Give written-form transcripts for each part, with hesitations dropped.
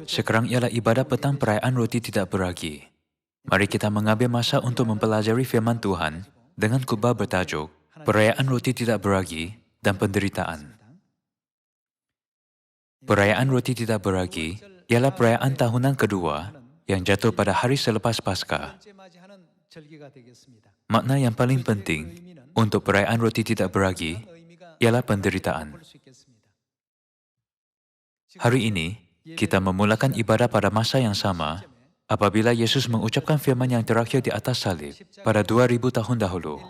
Sekarang ialah ibadah petang perayaan roti tidak beragi. Mari kita mengambil masa untuk mempelajari firman Tuhan dengan khotbah bertajuk Perayaan Roti Tidak Beragi dan Penderitaan. Perayaan Roti Tidak Beragi ialah perayaan tahunan kedua yang jatuh pada hari selepas Paskah. Makna yang paling penting untuk perayaan Roti Tidak Beragi ialah penderitaan. Hari ini, kita memulakan ibadah pada masa yang sama apabila Yesus mengucapkan firman yang terakhir di atas salib pada 2000 tahun dahulu.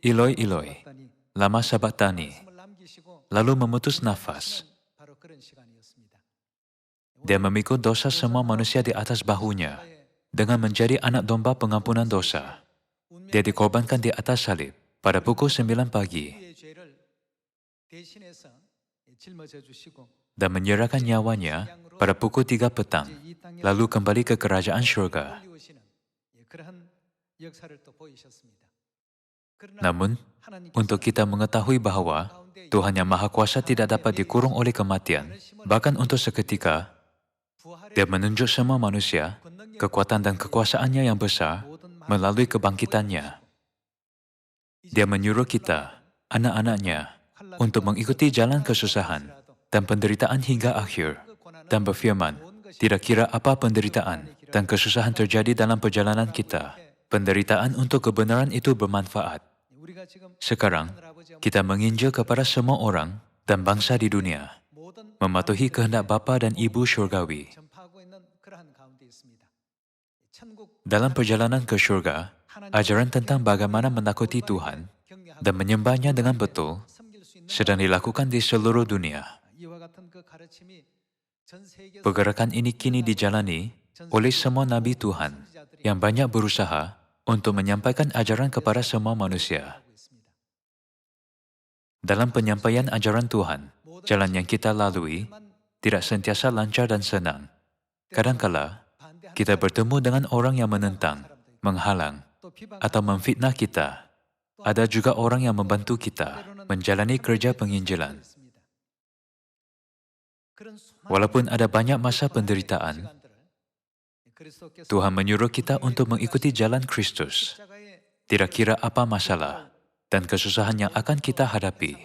Eloi, Eloi, lama sabachthani, lalu memutus nafas. Dia memikul dosa semua manusia di atas bahunya dengan menjadi anak domba pengampunan dosa. Dia dikorbankan di atas salib pada pukul 9 pagi dan menyerahkan nyawanya pada pukul 3 petang, lalu kembali ke kerajaan syurga. Namun, untuk kita mengetahui bahwa Tuhan yang Maha Kuasa tidak dapat dikurung oleh kematian, bahkan untuk seketika, Dia menunjuk semua manusia, kekuatan dan kekuasaannya yang besar melalui kebangkitannya. Dia menyuruh kita, anak-anaknya, untuk mengikuti jalan kesusahan dan penderitaan hingga akhir, dan berfirman, tidak kira apa penderitaan dan kesusahan terjadi dalam perjalanan kita, penderitaan untuk kebenaran itu bermanfaat. Sekarang, kita menginjil kepada semua orang dan bangsa di dunia, mematuhi kehendak Bapa dan Ibu Syurgawi. Dalam perjalanan ke syurga, ajaran tentang bagaimana menakuti Tuhan dan menyembahnya dengan betul sedang dilakukan di seluruh dunia. Pergerakan ini kini dijalani oleh semua nabi Tuhan yang banyak berusaha untuk menyampaikan ajaran kepada semua manusia. Dalam penyampaian ajaran Tuhan, jalan yang kita lalui tidak sentiasa lancar dan senang. Kadangkala, kita bertemu dengan orang yang menentang, menghalang, atau memfitnah kita. Ada juga orang yang membantu kita menjalani kerja penginjilan. Walaupun ada banyak masa penderitaan, Tuhan menyuruh kita untuk mengikuti jalan Kristus. Tidak kira apa masalah dan kesusahan yang akan kita hadapi.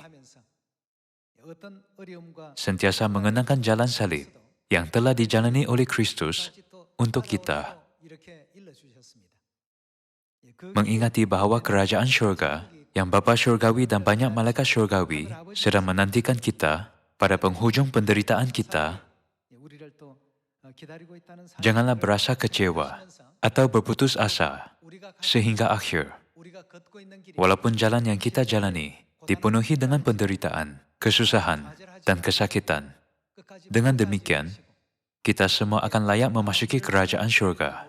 Sentiasa mengenangkan jalan salib yang telah dijalani oleh Kristus untuk kita. Mengingati bahwa kerajaan syurga yang Bapa Syurgawi dan banyak malaikat syurgawi sedang menantikan kita pada penghujung penderitaan kita, janganlah berasa kecewa atau berputus asa sehingga akhir. Walaupun jalan yang kita jalani dipenuhi dengan penderitaan, kesusahan, dan kesakitan, dengan demikian, kita semua akan layak memasuki kerajaan syurga.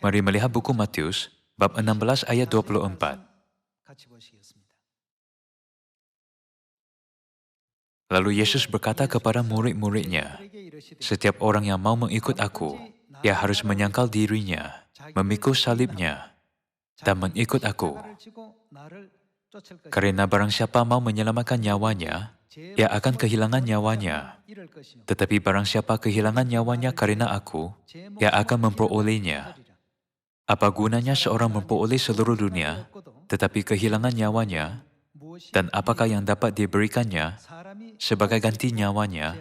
Mari melihat buku Matius, bab 16 ayat 24. Lalu Yesus berkata kepada murid-muridnya, "Setiap orang yang mau mengikut aku, ia harus menyangkal dirinya, memikul salibnya, dan mengikut aku. Karena barang siapa mau menyelamatkan nyawanya, ia akan kehilangan nyawanya. Tetapi barang siapa kehilangan nyawanya karena aku, ia akan memperolehnya. Apa gunanya seorang memperoleh seluruh dunia, tetapi kehilangan nyawanya, dan apakah yang dapat diberikannya sebagai ganti nyawanya?"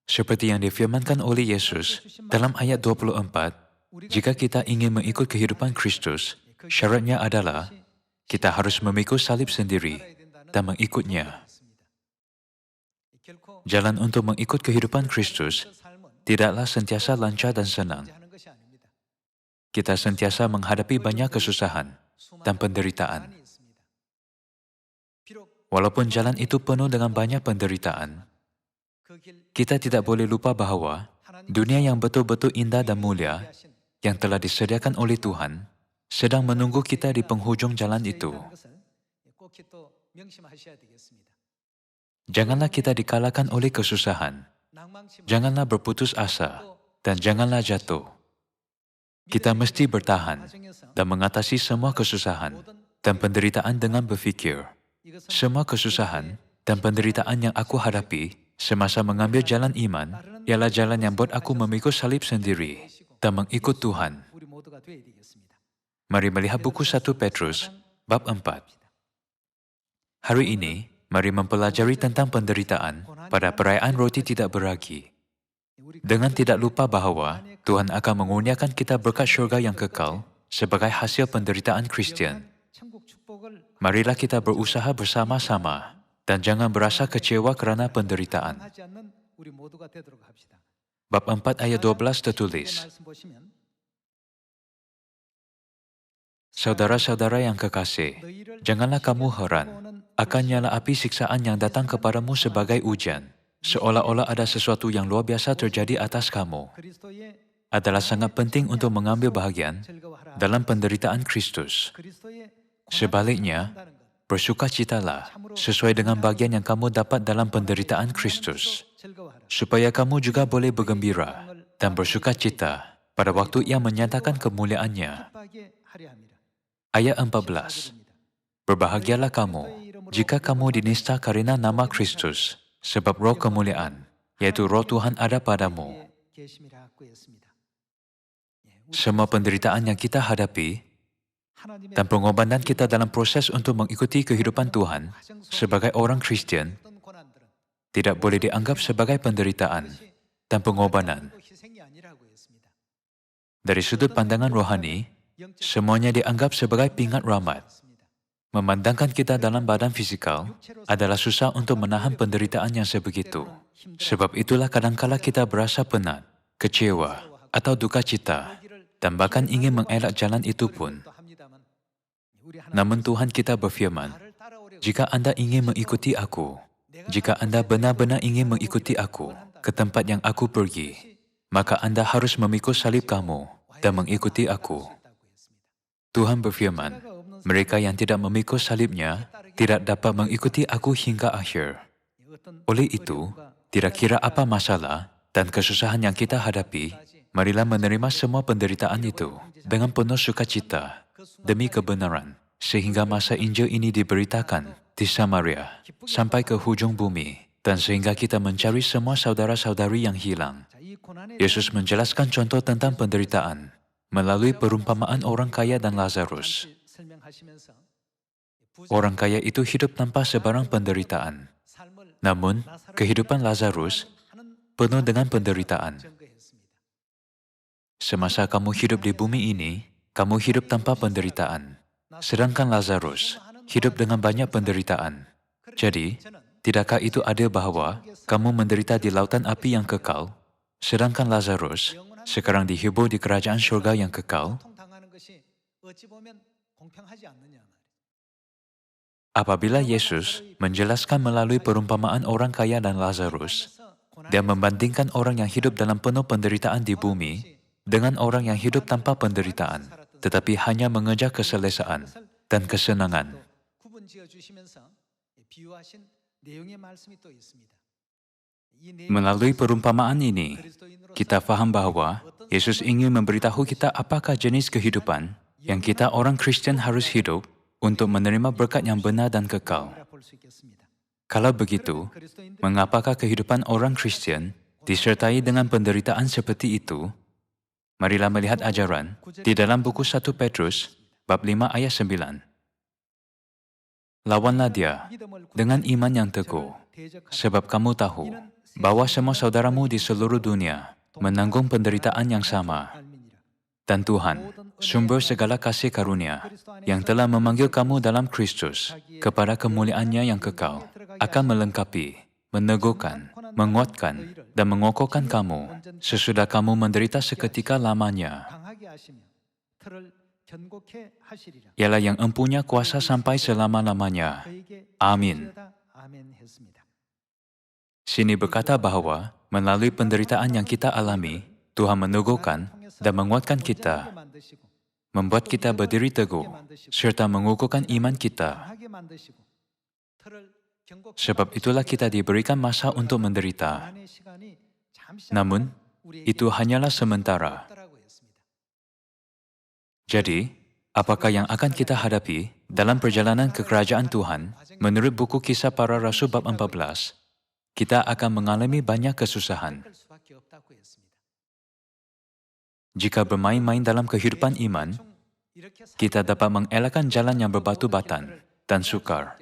Seperti yang difirmankan oleh Yesus dalam ayat 24, jika kita ingin mengikut kehidupan Kristus, syaratnya adalah kita harus memikul salib sendiri dan mengikutnya. Jalan untuk mengikut kehidupan Kristus tidaklah sentiasa lancar dan senang. Kita sentiasa menghadapi banyak kesusahan dan penderitaan. Walaupun jalan itu penuh dengan banyak penderitaan, kita tidak boleh lupa bahwa dunia yang betul-betul indah dan mulia yang telah disediakan oleh Tuhan sedang menunggu kita di penghujung jalan itu. Janganlah kita dikalahkan oleh kesusahan. Janganlah berputus asa dan janganlah jatuh. Kita mesti bertahan dan mengatasi semua kesusahan dan penderitaan dengan berfikir, semua kesusahan Dan penderitaan yang aku hadapi semasa mengambil jalan iman ialah jalan yang buat aku memikul salib sendiri dan mengikut Tuhan. Mari melihat buku 1 Petrus, bab 4. Hari ini, mari mempelajari tentang penderitaan pada perayaan roti tidak beragi. Dengan tidak lupa bahwa Tuhan akan mengurniakan kita berkat syurga yang kekal sebagai hasil penderitaan Kristian. Marilah kita berusaha bersama-sama dan jangan berasa kecewa kerana penderitaan. Bab 4 ayat 12 tertulis, Saudara-saudara yang kekasih, janganlah kamu heran akan nyala api siksaan yang datang kepadamu sebagai ujian, seolah-olah ada sesuatu yang luar biasa terjadi atas kamu. Adalah sangat penting untuk mengambil bahagian dalam penderitaan Kristus. Sebaliknya, bersukacitalah sesuai dengan bagian yang kamu dapat dalam penderitaan Kristus, supaya kamu juga boleh bergembira dan bersukacita pada waktu Ia menyatakan kemuliaannya. Ayat 14. Berbahagialah kamu jika kamu dinista karena nama Kristus, sebab roh kemuliaan, yaitu roh Tuhan ada padamu. Semua penderitaan yang kita hadapi dan pengorbanan kita dalam proses untuk mengikuti kehidupan Tuhan sebagai orang Kristian tidak boleh dianggap sebagai penderitaan dan pengorbanan. Dari sudut pandangan rohani, semuanya dianggap sebagai pingat rahmat. Memandangkan kita dalam badan fisikal adalah susah untuk menahan penderitaan yang sebegitu. Sebab itulah kadangkala kita berasa penat, kecewa, atau duka cita, dan bahkan ingin mengelak jalan itu pun. Namun Tuhan kita berfirman, jika Anda ingin mengikuti aku, jika Anda benar-benar ingin mengikuti aku ke tempat yang aku pergi, maka Anda harus memikul salib kamu dan mengikuti aku. Tuhan berfirman, mereka yang tidak memikul salibnya tidak dapat mengikuti aku hingga akhir. Oleh itu, tidak kira apa masalah dan kesusahan yang kita hadapi, marilah menerima semua penderitaan itu dengan penuh sukacita demi kebenaran, sehingga masa Injil ini diberitakan di Samaria sampai ke hujung bumi, dan sehingga kita mencari semua saudara-saudari yang hilang. Yesus menjelaskan contoh tentang penderitaan melalui perumpamaan orang kaya dan Lazarus. Orang kaya itu hidup tanpa sebarang penderitaan. Namun, kehidupan Lazarus penuh dengan penderitaan. Semasa kamu hidup di bumi ini, kamu hidup tanpa penderitaan. Sedangkan Lazarus hidup dengan banyak penderitaan. Jadi, tidakkah itu adil bahwa kamu menderita di lautan api yang kekal, sedangkan Lazarus sekarang dihibur di kerajaan surga yang kekal? Apabila Yesus menjelaskan melalui perumpamaan orang kaya dan Lazarus, Dia membandingkan orang yang hidup dalam penuh penderitaan di bumi dengan orang yang hidup tanpa penderitaan, tetapi hanya mengejar keselesaan dan kesenangan. Melalui perumpamaan ini, kita faham bahwa Yesus ingin memberitahu kita apakah jenis kehidupan yang kita orang Kristen harus hidup untuk menerima berkat yang benar dan kekal. Kalau begitu, mengapakah kehidupan orang Kristen disertai dengan penderitaan seperti itu? Marilah melihat ajaran di dalam buku 1 Petrus, bab 5 ayat 9. Lawanlah dia dengan iman yang teguh, sebab kamu tahu bahwa semua saudaramu di seluruh dunia menanggung penderitaan yang sama. Dan Tuhan, sumber segala kasih karunia, yang telah memanggil kamu dalam Kristus kepada kemuliaannya yang kekal, akan melengkapi, meneguhkan, menguatkan, dan mengokohkan kamu sesudah kamu menderita seketika lamanya. Ialah yang empunya kuasa sampai selama-lamanya. Amin. Sini berkata bahwa melalui penderitaan yang kita alami, Tuhan meneguhkan dan menguatkan kita, membuat kita berdiri teguh, serta mengukuhkan iman kita. Sebab itulah kita diberikan masa untuk menderita. Namun, itu hanyalah sementara. Jadi, apakah yang akan kita hadapi dalam perjalanan ke kerajaan Tuhan, menurut buku Kisah Para Rasul bab 14, kita akan mengalami banyak kesusahan. Jika bermain-main dalam kehidupan iman, kita dapat mengelakkan jalan yang berbatu-batan dan sukar.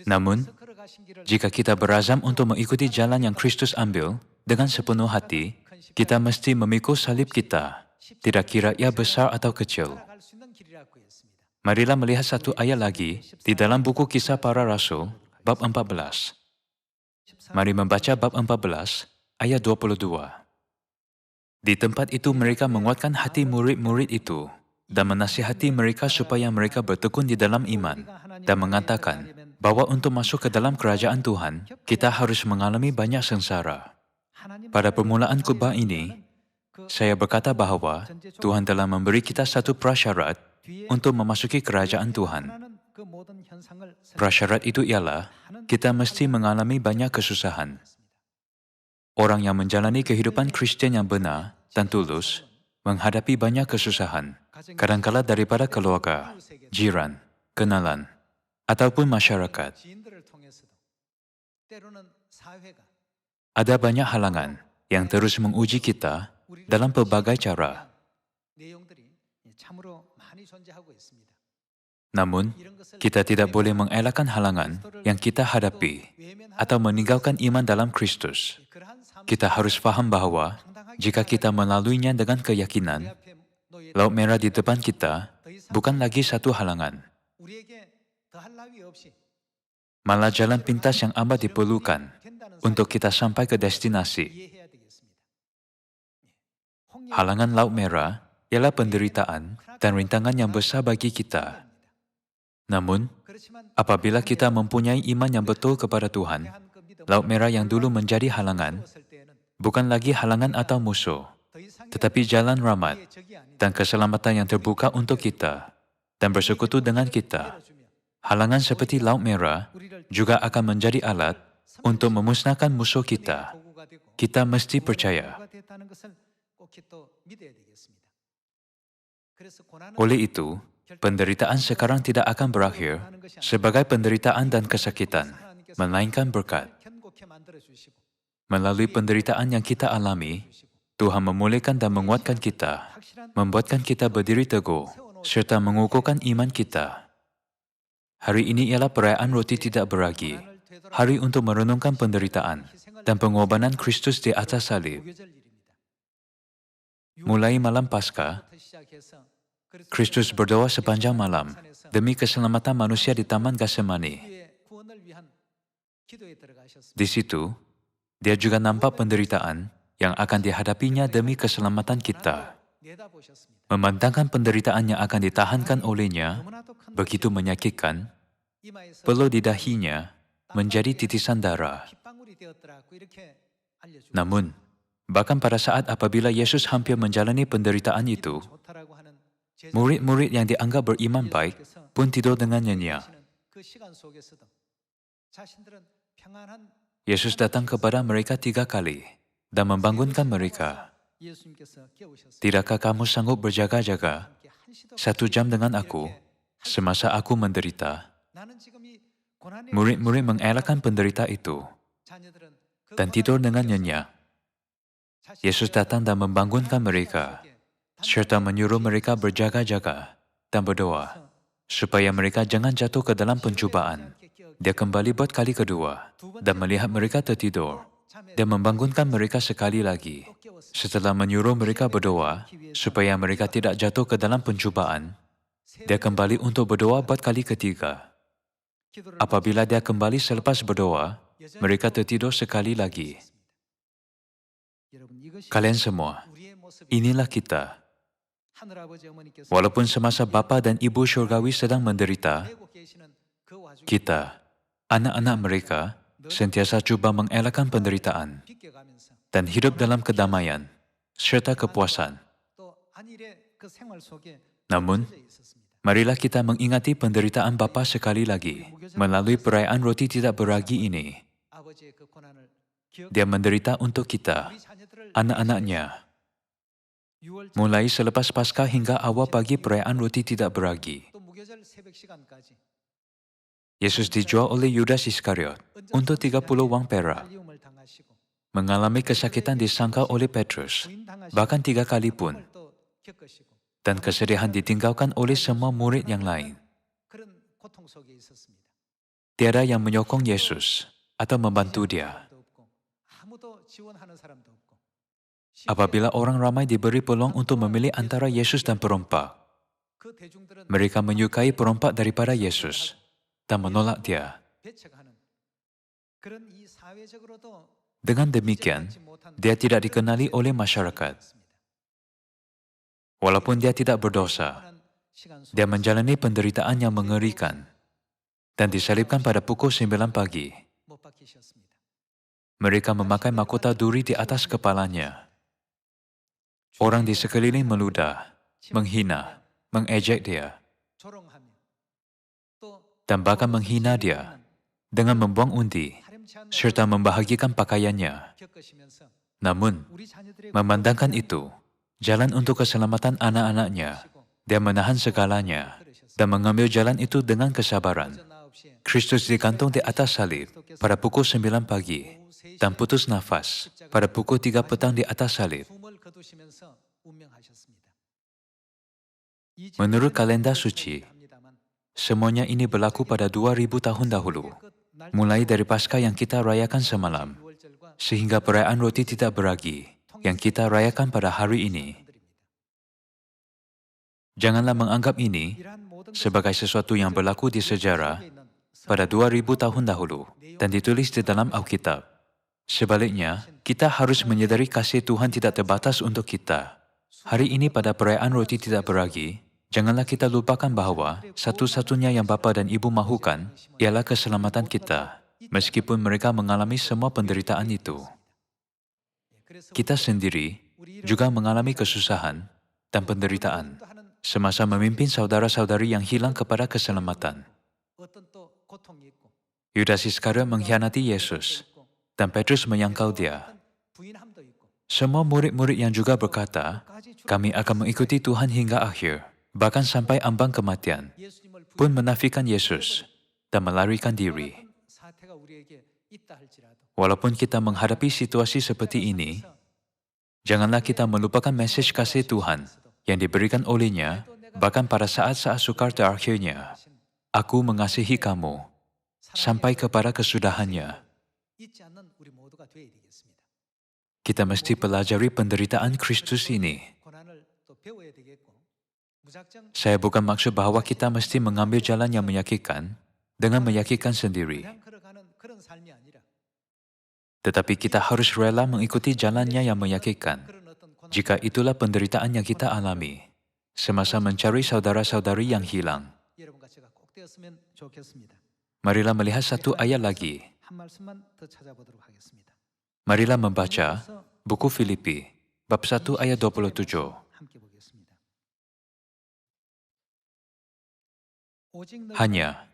Namun, jika kita berazam untuk mengikuti jalan yang Kristus ambil dengan sepenuh hati, kita mesti memikul salib kita, tidak kira ia besar atau kecil. Marilah melihat satu ayat lagi di dalam buku Kisah Para Rasul, bab 14. Mari membaca bab 14, ayat 22. Di tempat itu mereka menguatkan hati murid-murid itu dan menasihati mereka supaya mereka bertekun di dalam iman dan mengatakan bahwa untuk masuk ke dalam kerajaan Tuhan, kita harus mengalami banyak sengsara. Pada permulaan khutbah ini, saya berkata bahwa Tuhan telah memberi kita satu prasyarat untuk memasuki kerajaan Tuhan. Prasyarat itu ialah kita mesti mengalami banyak kesusahan. Orang yang menjalani kehidupan Kristen yang benar dan tulus menghadapi banyak kesusahan, kadangkala daripada keluarga, jiran, kenalan, ataupun masyarakat. Ada banyak halangan yang terus menguji kita dalam pelbagai cara. Namun, kita tidak boleh mengelakkan halangan yang kita hadapi atau meninggalkan iman dalam Kristus. Kita harus faham bahwa jika kita melaluinya dengan keyakinan, Laut Merah di depan kita bukan lagi satu halangan. Malah jalan pintas yang amat diperlukan untuk kita sampai ke destinasi. Halangan Laut Merah ialah penderitaan dan rintangan yang besar bagi kita. Namun, apabila kita mempunyai iman yang betul kepada Tuhan, Laut Merah yang dulu menjadi halangan, bukan lagi halangan atau musuh, tetapi jalan rahmat dan keselamatan yang terbuka untuk kita dan bersekutu dengan kita. Halangan seperti Laut Merah juga akan menjadi alat untuk memusnahkan musuh kita. Kita mesti percaya. Oleh itu, penderitaan sekarang tidak akan berakhir sebagai penderitaan dan kesakitan, melainkan berkat. Melalui penderitaan yang kita alami, Tuhan memulihkan dan menguatkan kita, membuatkan kita berdiri teguh, serta mengukuhkan iman kita. Hari ini ialah perayaan roti tidak beragi, hari untuk merenungkan penderitaan dan pengorbanan Kristus di atas salib. Mulai malam Paskah, Kristus berdoa sepanjang malam demi keselamatan manusia di Taman Getsemani. Di situ, dia juga nampak penderitaan yang akan dihadapinya demi keselamatan kita. Memandangkan penderitaan yang akan ditahankan olehnya begitu menyakitkan, perlu di dahinya menjadi titisan darah. Namun, bahkan pada saat apabila Yesus hampir menjalani penderitaan itu, murid-murid yang dianggap beriman baik pun tidur dengan nyenyak. Yesus datang kepada mereka 3 kali dan membangunkan mereka. Tidakkah kamu sanggup berjaga-jaga 1 jam dengan aku semasa aku menderita? Murid-murid mengelakkan penderita itu dan tidur dengan nyenyak. Yesus datang dan membangunkan mereka, serta menyuruh mereka berjaga-jaga dan berdoa, supaya mereka jangan jatuh ke dalam pencubaan. Dia kembali buat kali kedua dan melihat mereka tertidur. Dia membangunkan mereka sekali lagi. Setelah menyuruh mereka berdoa, supaya mereka tidak jatuh ke dalam pencubaan, dia kembali untuk berdoa buat kali ketiga. Apabila dia kembali selepas berdoa, mereka tertidur sekali lagi. Kalian semua, inilah kita. Walaupun semasa Bapa dan Ibu Syurgawi sedang menderita, kita, anak-anak mereka, sentiasa cuba mengelakkan penderitaan dan hidup dalam kedamaian serta kepuasan. Namun, marilah kita mengingati penderitaan Bapa sekali lagi melalui perayaan roti tidak beragi ini. Dia menderita untuk kita, anak-anaknya. Mulai selepas Paskah hingga awal pagi perayaan roti tidak beragi, Yesus dijual oleh Yudas Iskariot untuk 30 uang perak. Mengalami kesakitan disangka oleh Petrus, bahkan 3 kali pun. Dan kesedihan ditinggalkan oleh semua murid yang lain. Tiada yang menyokong Yesus atau membantu dia. Apabila orang ramai diberi peluang untuk memilih antara Yesus dan perompak, mereka menyukai perompak daripada Yesus dan menolak dia. Dengan demikian, dia tidak dikenali oleh masyarakat. Walaupun dia tidak berdosa, dia menjalani penderitaan yang mengerikan dan disalibkan pada pukul 9 pagi. Mereka memakai mahkota duri di atas kepalanya. Orang di sekeliling meludah, menghina, mengejek dia, dan bahkan menghina dia dengan membuang undi serta membahagikan pakaiannya. Namun, memandangkan itu, jalan untuk keselamatan anak-anaknya, dia menahan segalanya dan mengambil jalan itu dengan kesabaran. Kristus digantung di atas salib pada pukul 9 pagi dan putus nafas pada pukul 3 petang di atas salib. Menurut kalender suci, semuanya ini berlaku pada 2000 tahun dahulu, mulai dari Paskah yang kita rayakan semalam, sehingga perayaan roti tidak beragi yang kita rayakan pada hari ini. Janganlah menganggap ini sebagai sesuatu yang berlaku di sejarah pada 2000 tahun dahulu dan ditulis di dalam Alkitab. Sebaliknya, kita harus menyadari kasih Tuhan tidak terbatas untuk kita. Hari ini pada perayaan roti tidak beragi, janganlah kita lupakan bahwa satu-satunya yang Bapa dan Ibu mahukan ialah keselamatan kita, meskipun mereka mengalami semua penderitaan itu. Kita sendiri juga mengalami kesusahan dan penderitaan semasa memimpin saudara-saudari yang hilang kepada keselamatan. Yudas Iskariot mengkhianati Yesus, dan Petrus menyangkal dia. Semua murid-murid yang juga berkata, kami akan mengikuti Tuhan hingga akhir, bahkan sampai ambang kematian, pun menafikan Yesus dan melarikan diri. Walaupun kita menghadapi situasi seperti ini, janganlah kita melupakan mesej kasih Tuhan yang diberikan olehnya, bahkan pada saat-saat sukar terakhirnya. Aku mengasihi kamu, sampai kepada kesudahannya. Kita mesti pelajari penderitaan Kristus ini. Saya bukan maksud bahwa kita mesti mengambil jalan yang menyakitkan dengan menyakitkan sendiri. Tetapi kita harus rela mengikuti jalannya yang menyakitkan, jika itulah penderitaan yang kita alami, semasa mencari saudara-saudari yang hilang. Marilah melihat satu ayat lagi. Marilah membaca buku Filipi, bab 1 ayat 27. Hanya,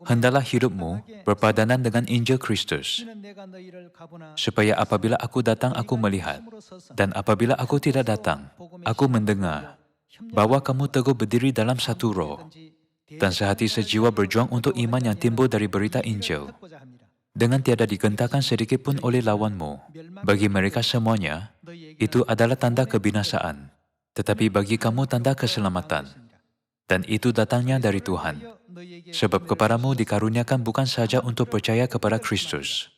hendaklah hidupmu berpadanan dengan Injil Kristus, supaya apabila aku datang aku melihat, dan apabila aku tidak datang, aku mendengar, bahwa kamu teguh berdiri dalam satu roh, dan sehati sejiwa berjuang untuk iman yang timbul dari berita Injil, dengan tiada digentarkan sedikit pun oleh lawanmu. Bagi mereka semuanya, itu adalah tanda kebinasaan, tetapi bagi kamu tanda keselamatan. Dan itu datangnya dari Tuhan, sebab kepadamu dikaruniakan bukan saja untuk percaya kepada Kristus,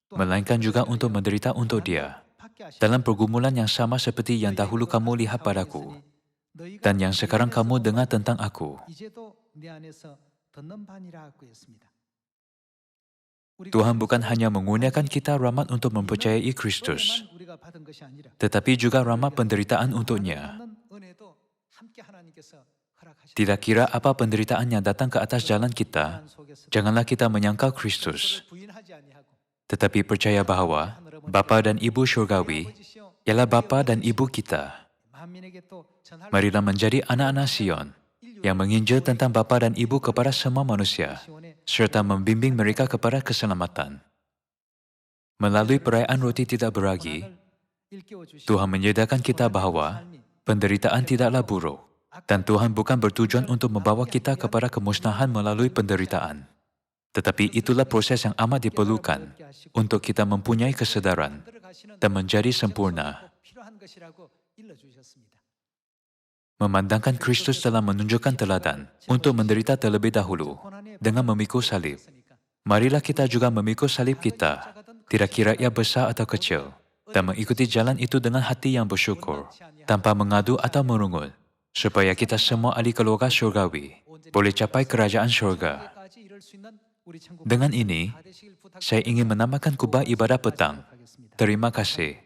melainkan juga untuk menderita untuk Dia, dalam pergumulan yang sama seperti yang dahulu kamu lihat padaku, dan yang sekarang kamu dengar tentang aku. Tuhan bukan hanya mengurniakan kita rahmat untuk mempercayai Kristus, tetapi juga rahmat penderitaan untuknya. Tidak kira apa penderitaan yang datang ke atas jalan kita, janganlah kita menyangkal Kristus, tetapi percaya bahwa Bapa dan Ibu Syurgawi ialah Bapa dan Ibu kita. Marilah menjadi anak-anak Sion yang menginjil tentang Bapa dan Ibu kepada semua manusia, serta membimbing mereka kepada keselamatan. Melalui perayaan roti tidak beragi, Tuhan menyediakan kita bahwa penderitaan tidaklah buruk, Dan Tuhan bukan bertujuan untuk membawa kita kepada kemusnahan melalui penderitaan. Tetapi itulah proses yang amat diperlukan untuk kita mempunyai kesedaran dan menjadi sempurna. Memandangkan Kristus telah menunjukkan teladan untuk menderita terlebih dahulu dengan memikul salib. Marilah kita juga memikul salib kita, tidak kira ia besar atau kecil, dan mengikuti jalan itu dengan hati yang bersyukur, tanpa mengadu atau merungut, supaya kita semua ahli keluarga syurgawi boleh capai kerajaan syurga. Dengan ini, saya ingin menambahkan khutbah ibadah petang. Terima kasih.